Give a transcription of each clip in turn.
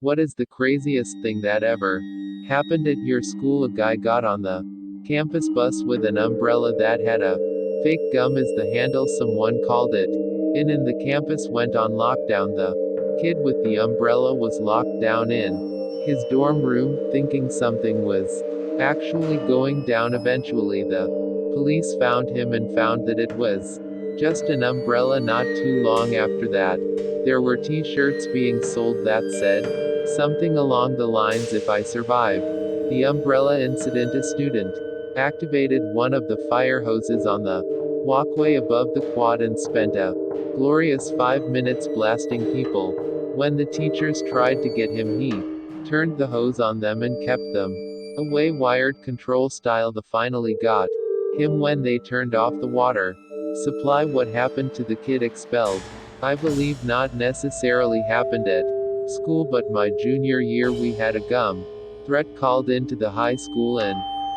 What is the craziest thing that ever happened at your school? A guy got on the campus bus with an umbrella that had a fake gum as the handle, someone called it. In the campus went on lockdown. The kid with the umbrella was locked down in his dorm room, thinking something was actually going down. Eventually, the police found him and found that it was just an umbrella. Not too long after that, there were t-shirts being sold that said something along the lines, "If I survive the umbrella incident." A student activated one of the fire hoses on the walkway above the quad and spent a glorious 5 minutes blasting people. When the teachers tried to get him, he turned the hose on them and kept them away, wired control style. The finally got him when they turned off the water supply. What happened to the kid expelled? I believe not necessarily happened at school, but my junior year we had a gum threat called into the high school and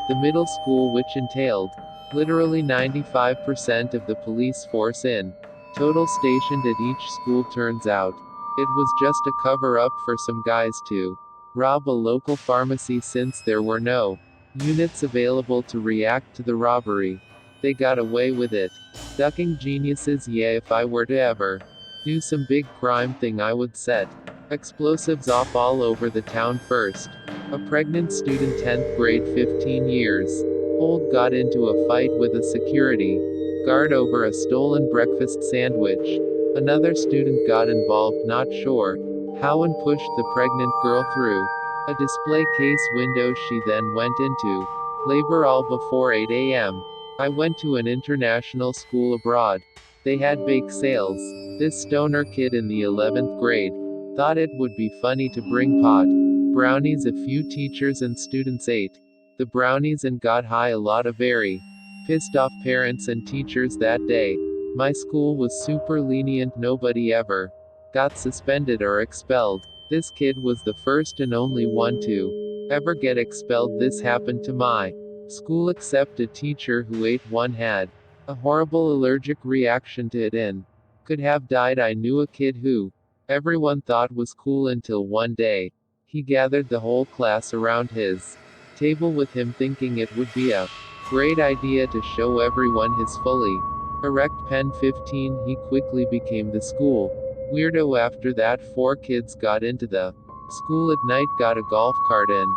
the middle school, which entailed literally 95% of the police force in total stationed at each school. Turns out it was just a cover-up for some guys to rob a local pharmacy. Since there were no units available to react to the robbery, they got away with it. Ducking geniuses. Yeah, if I were to ever do some big crime thing, I would set explosives off all over the town first. A pregnant student, 10th grade, 15 years old, got into a fight with a security guard over a stolen breakfast sandwich. Another student got involved, not sure how, and pushed the pregnant girl through a display case window. She then went into labor all before 8 a.m. I went to an international school abroad. They had bake sales. This stoner kid in the 11th grade thought it would be funny to bring pot brownies. A few teachers and students ate the brownies and got high. A lot of very pissed off parents and teachers that day. My school was super lenient. Nobody ever got suspended or expelled. This kid was the first and only one to ever get expelled. This happened to my school, except a teacher who ate one had a horrible allergic reaction to it and could have died. I knew a kid who everyone thought was cool until one day he gathered the whole class around his table with him, thinking it would be a great idea to show everyone his fully erect pen 15. He quickly became the school weirdo. After that, 4 kids got into the school at night, got a golf cart and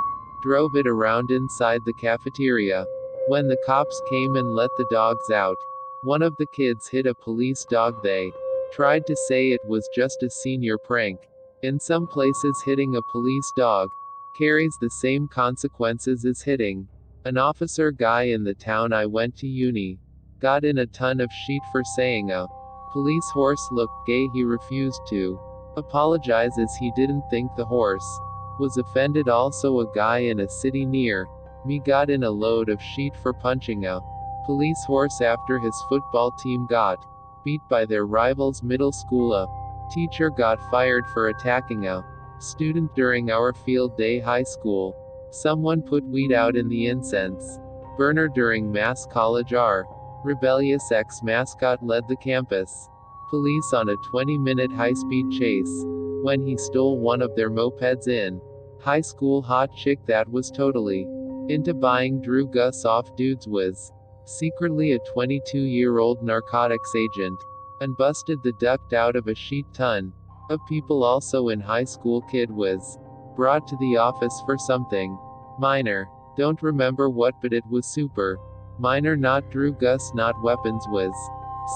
drove it around inside the cafeteria. When the cops came and let the dogs out, one of the kids hit a police dog. They tried to say it was just a senior prank. In some places, hitting a police dog carries the same consequences as hitting an officer. Guy in the town I went to uni got in a ton of shit for saying a police horse looked gay. He refused to apologize as he didn't think the horse was offended. Also, a guy in a city near me got in a load of shit for punching a police horse after his football team got beat by their rivals. Middle school, a teacher got fired for attacking a student during our field day. High school, someone put weed out in the incense burner during mass. College, our rebellious ex-mascot led the campus police on a 20-minute high-speed chase when he stole one of their mopeds. In high school, hot chick that was totally into buying Drew Gus off dudes was secretly a 22-year-old narcotics agent and busted the duct out of a sheet ton of people. Also in high school, kid was brought to the office for something minor. Don't remember what, but it was super minor. Not Drew Gus, not weapons, was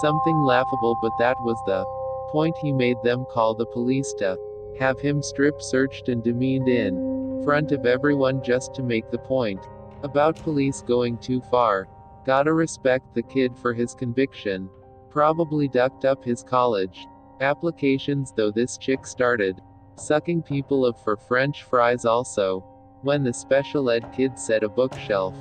something laughable, but that was the point. He made them call the police to have him strip searched and demeaned in front of everyone just to make the point about police going too far. Gotta respect the kid for his conviction. Probably ducked up his college applications, though. This chick started sucking people up for French fries. Also, when the special ed kid set a bookshelf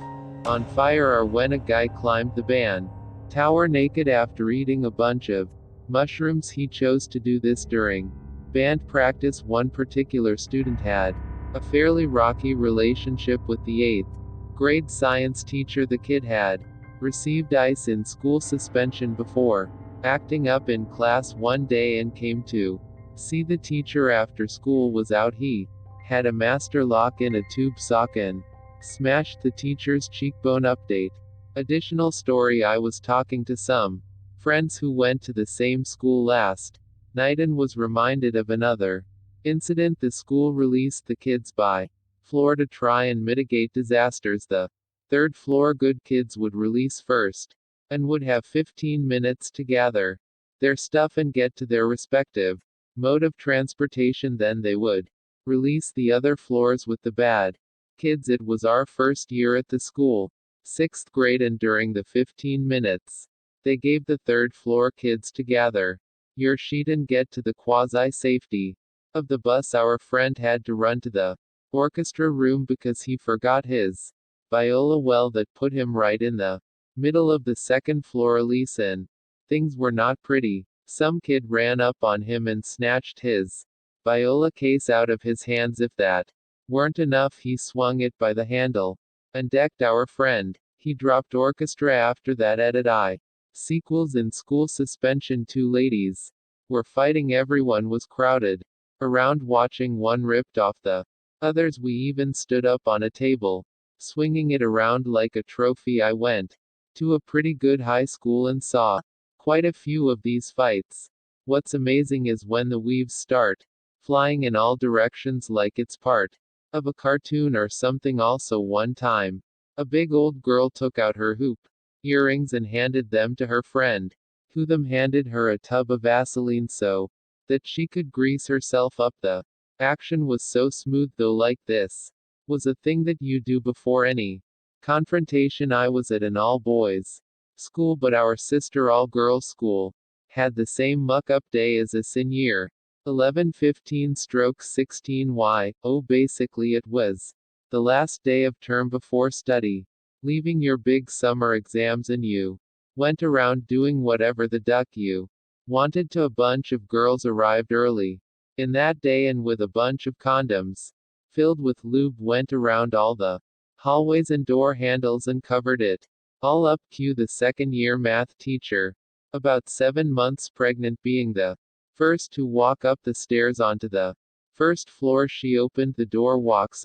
on fire, or when a guy climbed the band tower naked after eating a bunch of mushrooms. He chose to do this during band practice. One particular student had a fairly rocky relationship with the 8th grade science teacher. The kid had received ice in school suspension before acting up in class one day and came to see the teacher after school was out. He Had a master lock in a tube socket. Smashed the teacher's cheekbone update. Additional story: I was talking to some friends who went to the same school last night and was reminded of another incident. The school released the kids by floor to try and mitigate disasters. The third floor good kids would release first and would have 15 minutes to gather their stuff and get to their respective mode of transportation. Then they would release the other floors with the bad kids. It was our first year at the school, 6th grade, and during the 15 minutes, they gave the third floor kids to gather your sheet and get to the quasi-safety of the bus. Our friend had to run to the orchestra room because he forgot his viola. Well, that put him right in the middle of the second floor release, and things were not pretty. Some kid ran up on him and snatched his viola case out of his hands. If that weren't enough, he swung it by the handle and decked our friend. He dropped orchestra after that. I sequels in school suspension. Two ladies were fighting. Everyone was crowded around watching. One ripped off the others. We even stood up on a table, swinging it around like a trophy. I went to a pretty good high school and saw quite a few of these fights. What's amazing is when the weaves start flying in all directions like it's part of a cartoon or something. Also, one time, a big old girl took out her hoop earrings and handed them to her friend, who then handed her a tub of Vaseline so that she could grease herself up. The action was so smooth, though. Like this was a thing that you do before any confrontation. I was at an all-boys school, but our sister all-girls school had the same muck-up day as us in year 11-15-16. Basically it was the last day of term before study, leaving your big summer exams, and you went around doing whatever the duck you wanted to. A bunch of girls arrived early in that day and with a bunch of condoms filled with lube went around all the hallways and door handles and covered it all up. Cue the second-year math teacher, about 7 months pregnant, being the first to walk up the stairs onto the first floor. She opened the door, walks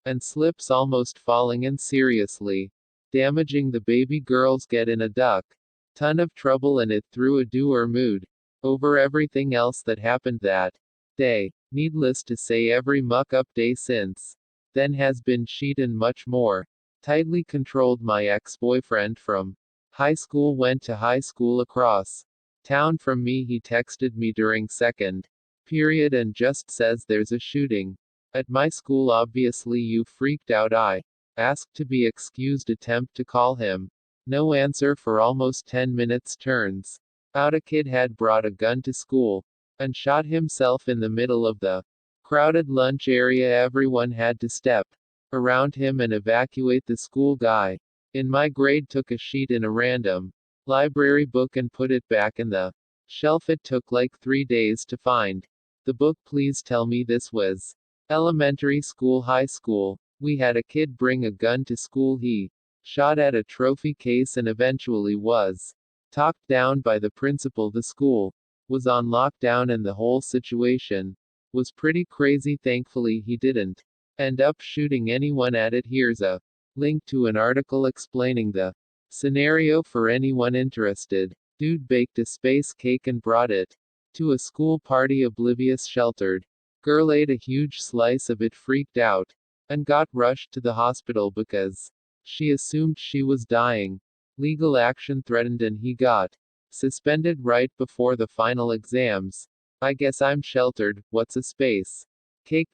and slips, almost falling and seriously damaging the baby girls. Get in a duck ton of trouble, and it threw a dour mood over everything else that happened that day. Needless to say, every muck-up day since then has been sheet and much more tightly controlled. My ex-boyfriend from high school went to high school across town from me. He texted me during second period and just says there's a shooting at my school. Obviously you freaked out. I asked to be excused, attempt to call him, no answer for almost 10 minutes. Turns out a kid had brought a gun to school and shot himself in the middle of the crowded lunch area. Everyone had to step around him and evacuate the school. Guy in my grade took a sheet in a random library book and put it back in the shelf. It took like 3 days to find the book. Please tell me this was elementary school, high school. We had a kid bring a gun to school. He shot at a trophy case and eventually was talked down by the principal. The school was on lockdown and the whole situation was pretty crazy. Thankfully he didn't end up shooting anyone at it. Here's a link to an article explaining the scenario for anyone interested. Dude baked a space cake and brought it to a school party. Oblivious sheltered girl ate a huge slice of it, freaked out, and got rushed to the hospital because she assumed she was dying. Legal action threatened and he got suspended right before the final exams. I guess I'm sheltered. What's a space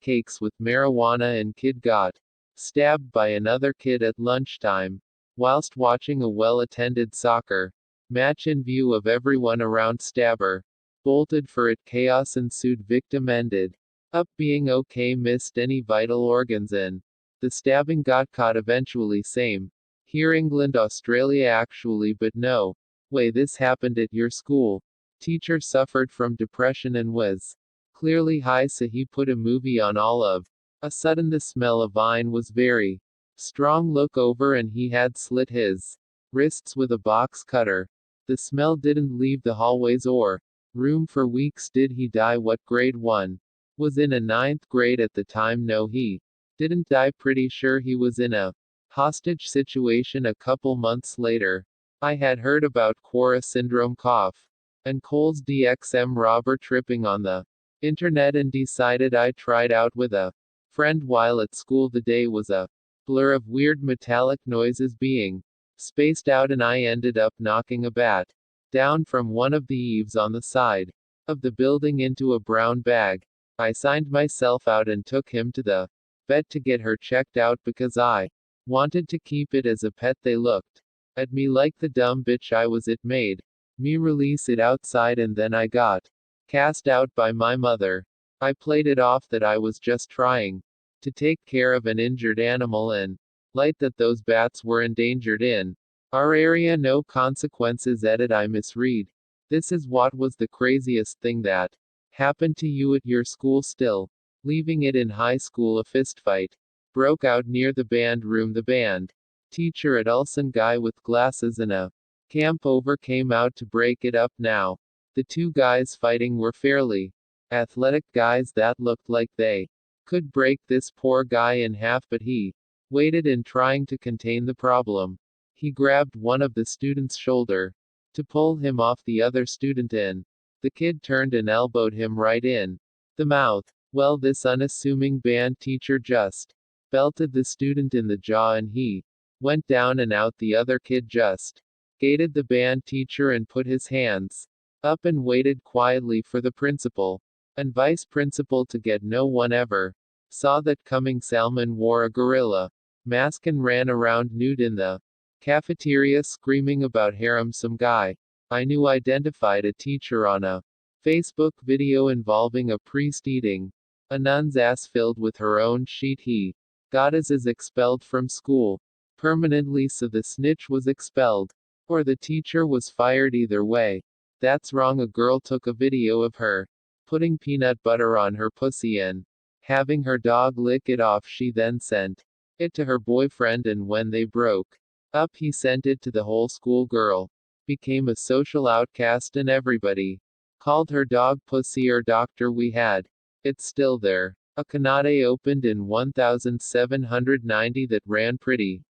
cakes with marijuana, and kid got stabbed by another kid at lunchtime whilst watching a well-attended soccer match in view of everyone around. Stabber bolted for it. Chaos ensued. Victim ended up being okay, missed any vital organs, and the stabbing got caught eventually. Same here, England, Australia actually, but no way this happened at your school. Teacher suffered from depression and was clearly high, so he put a movie on. All of a sudden the smell of wine was very strong. Look over and he had slit his wrists with a box cutter. The smell didn't leave the hallways or room for weeks. Did he die? What grade? 1. Was in a ninth grade at the time. No, he didn't die. Pretty sure he was in a hostage situation a couple months later. I had heard about Quora syndrome cough and Cole's DXM robber tripping on the internet and decided I'd try it out with a friend while at school. The day was a blur of weird metallic noises being spaced out, and I ended up knocking a bat down from one of the eaves on the side of the building into a brown bag. I signed myself out and took him to the vet to get her checked out because I wanted to keep it as a pet. They looked at me like the dumb bitch I was. It made me release it outside, and then I got cast out by my mother. I played it off that I was just trying to take care of an injured animal and light that those bats were endangered in our area. No consequences. Edit. I misread. This is what was the craziest thing that happened to you at your school. Still leaving it in high school, a fistfight broke out near the band room. The band teacher at Ulsan, guy with glasses and a camp over, came out to break it up. Now the two guys fighting were fairly athletic guys that looked like they could break this poor guy in half, but he waited in trying to contain the problem. He grabbed one of the student's shoulder to pull him off the other student, and the kid turned and elbowed him right in the mouth. Well, this unassuming band teacher just belted the student in the jaw and he went down and out. The other kid just gated the band teacher and put his hands up and waited quietly for the principal and vice principal to get. No one ever saw that coming. Salman wore a gorilla mask and ran around nude in the cafeteria screaming about harem. Some guy I knew identified a teacher on a Facebook video involving a priest eating a nun's ass filled with her own sheet. He got as is expelled from school permanently, so the snitch was expelled or the teacher was fired. Either way, that's wrong. A girl took a video of her putting peanut butter on her pussy and having her dog lick it off. She then sent it to her boyfriend, and when they broke up, he sent it to the whole school. Girl became a social outcast and everybody called her dog pussy or doctor. We had it's still there. A Kanade opened in 1790 that ran pretty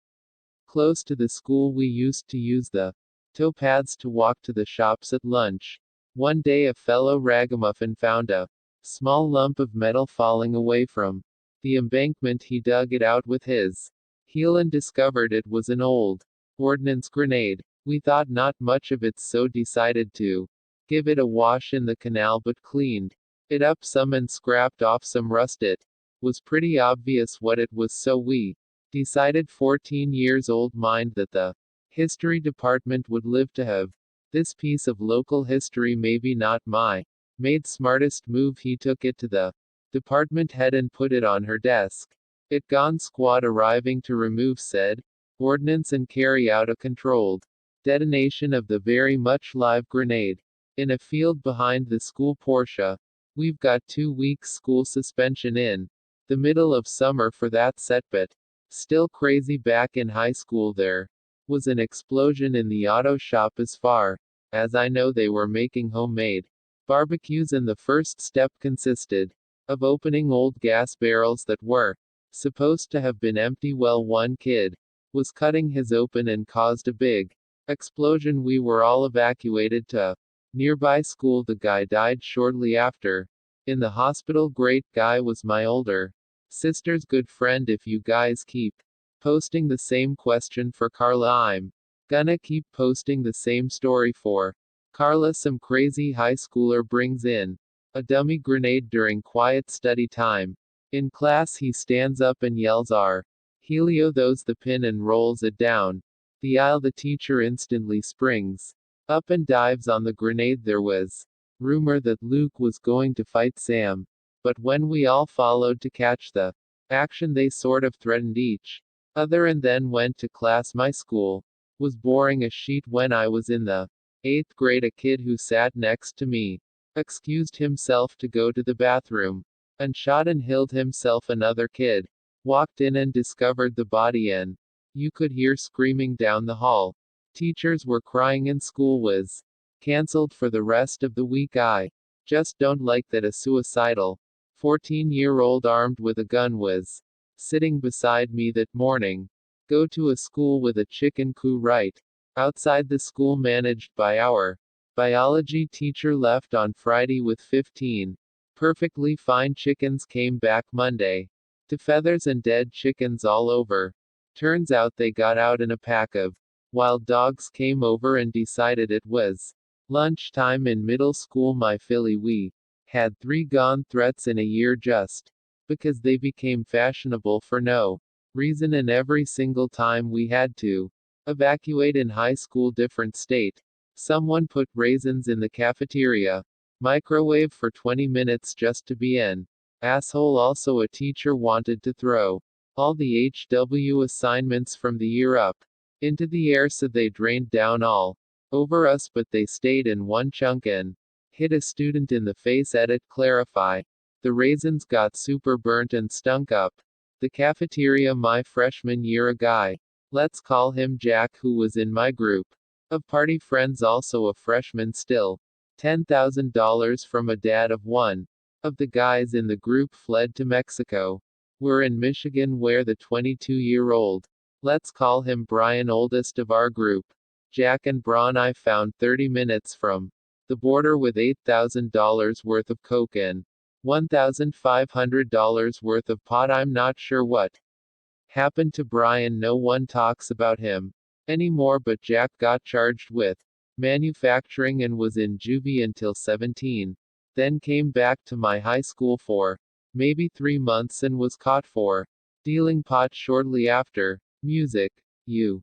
close to the school. We used to use the towpaths to walk to the shops at lunch. One day a fellow ragamuffin found a small lump of metal falling away from the embankment. He dug it out with his heel and discovered it was an old ordnance grenade. We thought not much of it, so decided to give it a wash in the canal, but cleaned it up some and scrapped off some rust. It was pretty obvious what it was, so we decided, 14 years old mind, that the history department would live to have this piece of local history. Maybe not my maid's smartest move. He took it to the department head and put it on her desk. It gone squad arriving to remove said ordnance and carry out a controlled detonation of the very much live grenade in a field behind the school. Portia, we've got 2 weeks school suspension in the middle of summer for that set, but still crazy. Back in high school there was an explosion in the auto shop. As far as I know, they were making homemade barbecues, and the first step consisted of opening old gas barrels that were supposed to have been empty. Well, one kid was cutting his open and caused a big explosion. We were all evacuated to a nearby school. The guy died shortly after in the hospital. Great guy was my older sister's good friend. If you guys keep posting the same question for Carla, I'm gonna keep posting the same story for Carla. Some crazy high schooler brings in a dummy grenade during quiet study time. In class, he stands up and yells, "Our Helio!" Those the pin and rolls it down the aisle. The teacher instantly springs up and dives on the grenade. There was rumor that Luke was going to fight Sam, but when we all followed to catch the action, they sort of threatened each other and then went to class. My school was boring as sheet. When I was in the 8th grade, a kid who sat next to me excused himself to go to the bathroom and shot and killed himself. Another kid walked in and discovered the body, and you could hear screaming down the hall. Teachers were crying and school was cancelled for the rest of the week. I just don't like that a suicidal 14-year-old armed with a gun was sitting beside me that morning. Go to a school with a chicken coop right outside the school managed by our biology teacher left on Friday with 15 perfectly fine chickens came back Monday to feathers and dead chickens all over. Turns out they got out in a pack of wild dogs came over and decided it was lunchtime in middle school. My filly, we had 3 gone threats in a year just because they became fashionable for no reason, and every single time we had to evacuate in high school different state. Someone put raisins in the cafeteria microwave for 20 minutes just to be an asshole. Also, a teacher wanted to throw all the HW assignments from the year up into the air, so they drained down all over us, but they stayed in one chunk and hit a student in the face. Edit clarify. The raisins got super burnt and stunk up the cafeteria my freshman year. A guy, let's call him Jack, who was in my group of party friends, also a freshman, still $10,000 from a dad of one of the guys in the group, fled to Mexico. We're in Michigan, where the 22-year-old, let's call him Brian, oldest of our group, Jack and Braun, I found 30 minutes from the border with $8,000 worth of coke and $1,500 worth of pot. I'm not sure what happened to Brian. No one talks about him anymore, but Jack got charged with manufacturing and was in juvie until 17. Then came back to my high school for maybe 3 months and was caught for dealing pot shortly after. Music. You